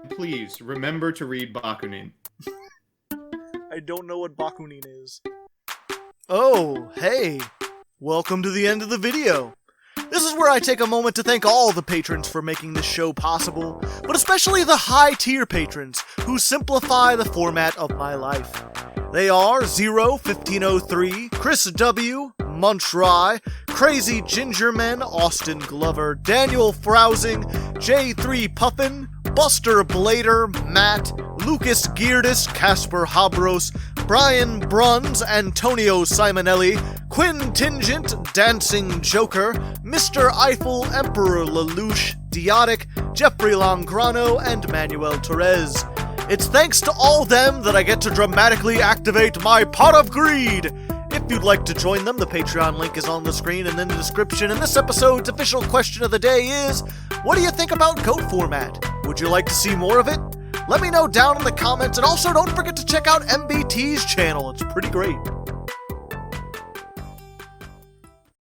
Please remember to read Bakunin. I don't know what Bakunin is. Oh, hey. Welcome to the end of the video. This is where I take a moment to thank all the patrons for making this show possible, but especially the high-tier patrons who simplify the format of my life. They are 01503, Chris W, Munch Rye, Crazy Gingerman, Austin Glover, Daniel Frowsing, J3 Puffin, Buster Blader, Matt, Lucas Geardis, Casper Habros, Brian Bruns, Antonio Simonelli, Quinn Tingent, Dancing Joker, Mr. Eiffel, Emperor Lelouch, Diotic, Jeffrey Longrano, and Manuel Torres. It's thanks to all them that I get to dramatically activate my pot of greed. If you'd like to join them, the Patreon link is on the screen and in the description, and this episode's official question of the day is, what do you think about GOAT format? Would you like to see more of it? Let me know down in the comments, and also don't forget to check out MBT's channel, it's pretty great.